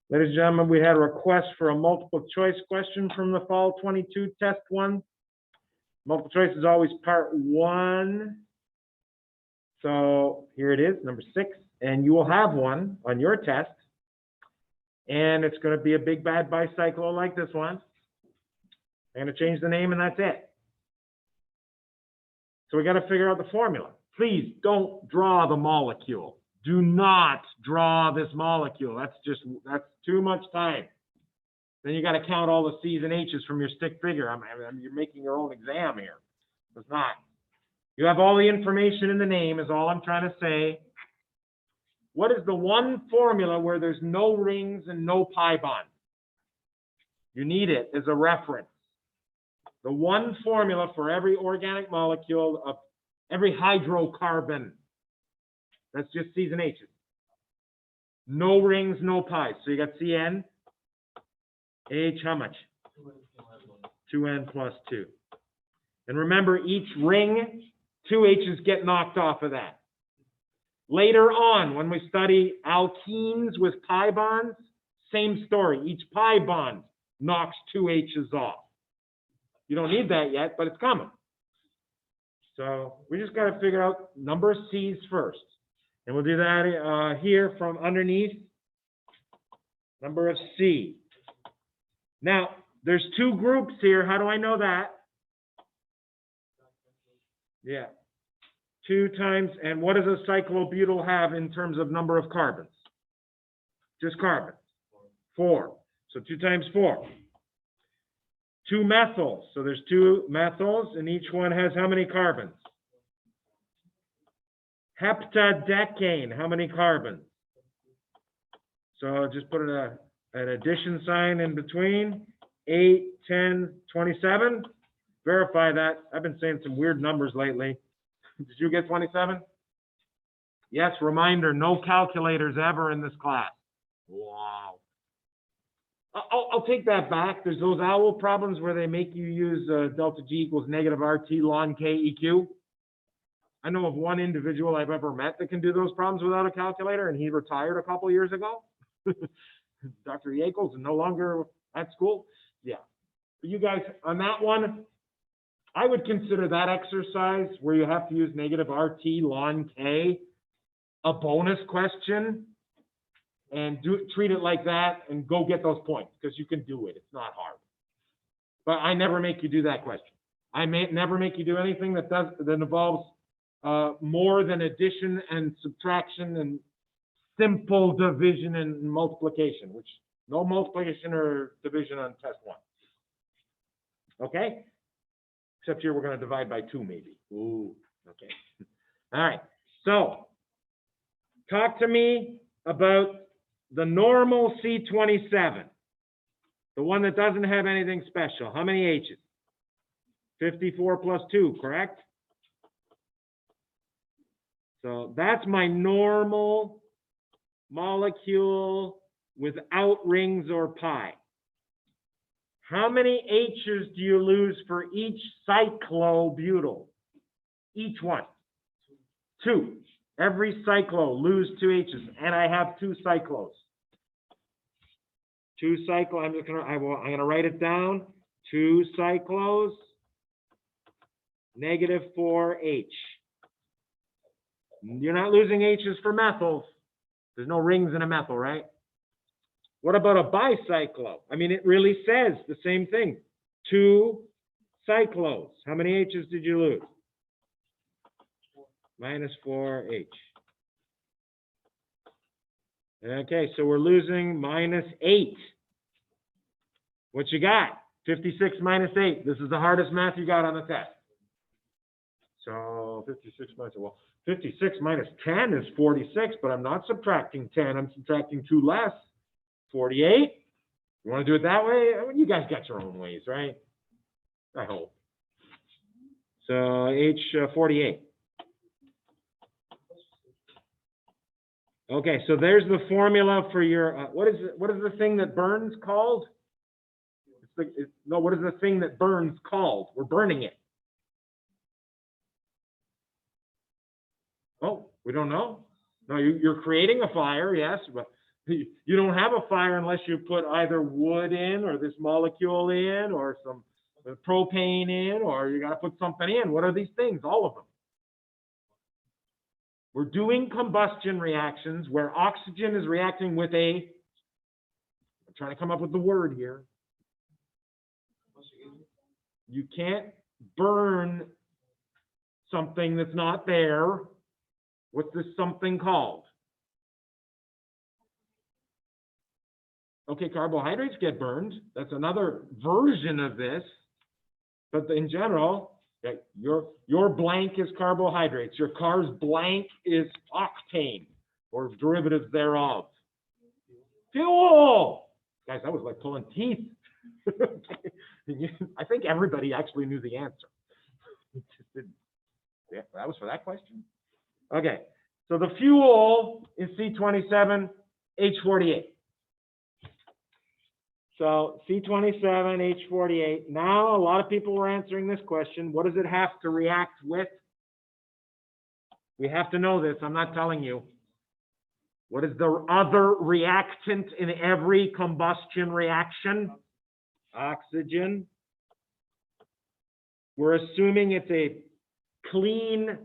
Ladies and gentlemen, we had a request for a multiple choice question from the fall 22 test one. Multiple choice is always part one. So here it is, number 6, and you will have one on your test. And it's going to be a big bad bicycle like this one. I'm going to change the name and that's it. So we got to figure out the formula. Please don't draw the molecule. Do not draw this molecule. That's too much time. Then you got to count all the C's and H's from your stick figure. You're making your own exam here. It's not. You have all the information in the name is all I'm trying to say. What is the one formula where there's no rings and no pi bonds? You need it as a reference. The one formula for every organic molecule of every hydrocarbon. That's just C's and H's. No rings, no pi's. So you got CN. H, how much? 2N plus 2. And remember, each ring, 2 H's get knocked off of that. Later on, when we study alkenes with pi bonds, same story. Each pi bond knocks 2 H's off. You don't need that yet, but it's coming. So we just got to figure out number of C's first. And we'll do that here from underneath. Number of C. Now, there's 2 groups here. How do I know that? Yeah. 2 times, and what does a cyclobutyl have in terms of number of carbons? Just carbons. 4. So 2 times 4. 2 methyls. So there's 2 methyls, and each one has how many carbons? Heptadecane. How many carbons? So just put an addition sign in between. 8, 10, 27. Verify that. I've been saying some weird numbers lately. Did you get 27? Yes, reminder, no calculators ever in this class. Wow. I'll take that back. There's those OWL problems where they make you use delta G equals negative RT ln K EQ. I know of one individual I've ever met that can do those problems without a calculator, and he retired a couple years ago. Dr. Yakels is no longer at school. Yeah. But you guys, on that one, I would consider that exercise where you have to use negative RT ln K a bonus question, and treat it like that and go get those points because you can do it. It's not hard. But I never make you do that question. I never make you do anything that involves more than addition and subtraction and simple division and multiplication, which no multiplication or division on test 1. Okay? Except here we're going to divide by 2 maybe. Ooh, okay. All right. So talk to me about the normal C27, the one that doesn't have anything special. How many H's? 54 plus 2, correct? So that's my normal molecule without rings or pi. How many H's do you lose for each cyclobutyl? Each one. 2. Every cyclo lose 2 H's, and I have 2 cyclos. 2 cyclo. I'm gonna write it down. 2 cyclos. Negative 4 H. You're not losing H's for methyls. There's no rings in a methyl, right? What about a bicyclo? I mean, it really says the same thing. 2 cyclos. How many H's did you lose? Minus 4H. Okay, so we're losing minus 8. What you got? 56 minus 8. This is the hardest math you got on the test. So 56 minus, well, 56 minus 10 is 46, but I'm not subtracting 10. I'm subtracting 2 less. 48. You want to do it that way? You guys got your own ways, right? I hope. So H 48. Okay, so there's the formula for your, what is the thing that burns called? No, what is the thing that burns called? We're burning it. Oh, we don't know? No, you're creating a fire, yes, but You don't have a fire unless you put either wood in or this molecule in or some propane in, or you got to put something in. What are these things? All of them. We're doing combustion reactions where oxygen is reacting with I'm trying to come up with the word here. You can't burn something that's not there. What's this something called? Okay, carbohydrates get burned. That's another version of this. But in general, your blank is carbohydrates. Your car's blank is octane or derivatives thereof. Fuel! Guys, that was like pulling teeth. I think everybody actually knew the answer. Yeah, that was for that question. Okay, so the fuel is C27H48. So C27H48. Now, a lot of people were answering this question. What does it have to react with? We have to know this. I'm not telling you. What is the other reactant in every combustion reaction? Oxygen. We're assuming it's a clean,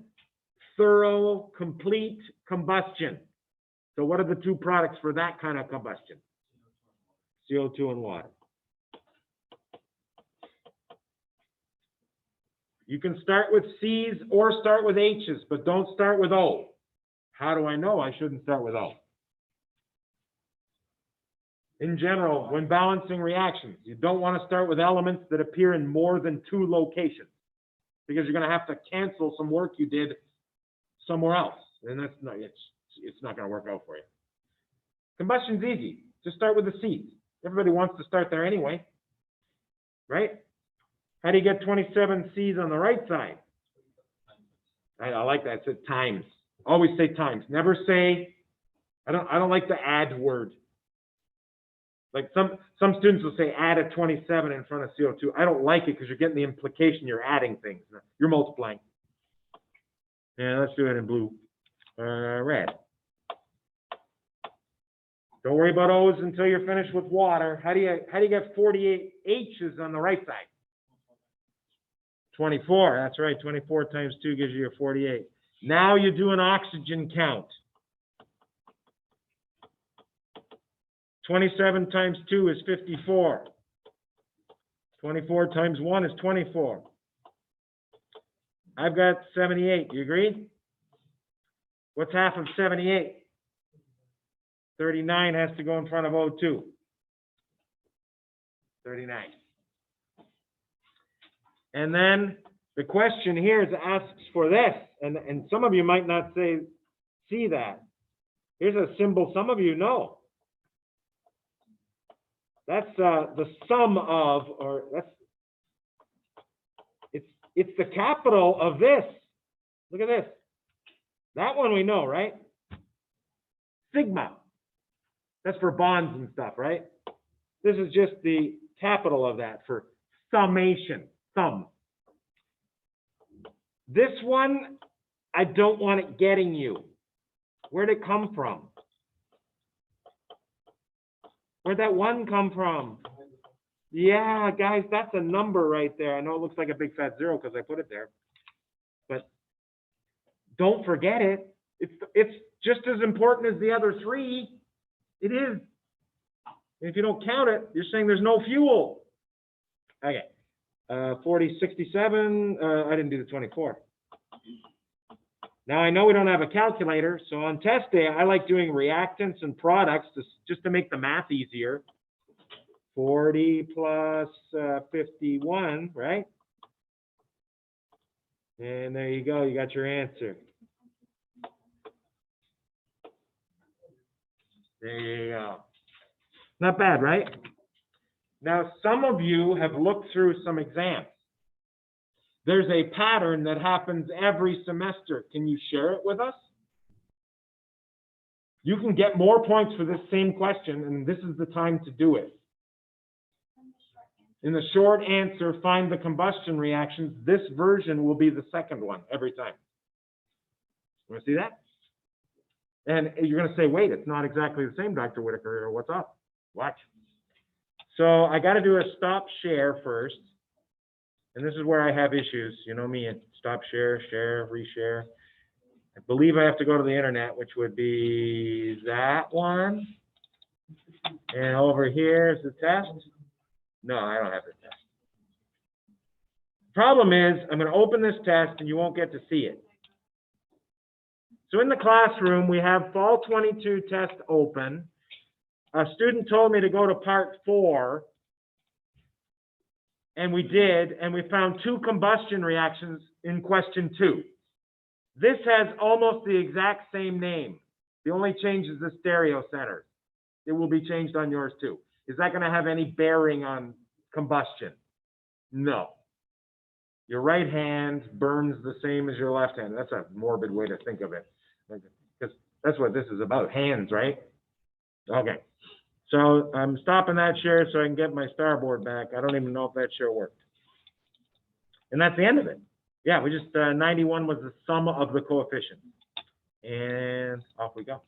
thorough, complete combustion. So what are the two products for that kind of combustion? CO2 and water. You can start with C's or start with H's, but don't start with O. How do I know I shouldn't start with O? In general, when balancing reactions, you don't want to start with elements that appear in more than two locations, because you're going to have to cancel some work you did somewhere else, and that's not, it's not going to work out for you. Combustion's easy. Just start with the C's. Everybody wants to start there anyway, right? How do you get 27 C's on the right side? I like that. It said times. Always say times. Never say, I don't like the add word. Like some students will say add a 27 in front of CO2. I don't like it because you're getting the implication you're adding things. You're multiplying. Yeah, let's do it in blue. Red. Don't worry about O's until you're finished with water. How do you get 48 H's on the right side? 24. That's right. 24 times 2 gives you your 48. Now you do an oxygen count. 27 times 2 is 54. 24 times 1 is 24. I've got 78. You agree? What's half of 78? 39 has to go in front of O2. 39. And then the question here is asks for this, and some of you might not see that. Here's a symbol some of you know. That's the sum of, or it's the capital of this. Look at this. That one we know, right? Sigma. That's for bonds and stuff, right? This is just the capital of that for summation, sum. This one, I don't want it getting you. Where'd it come from? Where'd that one come from? Yeah, guys, that's a number right there. I know it looks like a big fat zero because I put it there. But don't forget it. It's just as important as the other three. It is. If you don't count it, you're saying there's no fuel. Okay. 40, 67. I didn't do the 24. Now, I know we don't have a calculator, so on test day, I like doing reactants and products just to make the math easier. 40 plus 51, right? And there you go. You got your answer. There you go. Not bad, right? Now, some of you have looked through some exams. There's a pattern that happens every semester. Can you share it with us? You can get more points for this same question, and this is the time to do it. In the short answer, find the combustion reactions. This version will be the second one every time. Want to see that? And you're going to say, wait, it's not exactly the same, Dr. Whitaker, or what's up? What? So I got to do a stop share first. And this is where I have issues. You know me, and stop share, share, reshare. I believe I have to go to the internet, which would be that one. And over here is the test. No, I don't have the test. Problem is, I'm going to open this test and you won't get to see it. So in the classroom, we have Fall 22 test open. A student told me to go to part 4. And we did, and we found 2 combustion reactions in question 2. This has almost the exact same name. The only change is the stereo center. It will be changed on yours too. Is that going to have any bearing on combustion? No. Your right hand burns the same as your left hand. That's a morbid way to think of it. Because that's what this is about, hands, right? Okay. So I'm stopping that share so I can get my starboard back. I don't even know if that share worked. And that's the end of it. Yeah, we just, 91 was the sum of the coefficients. And off we go.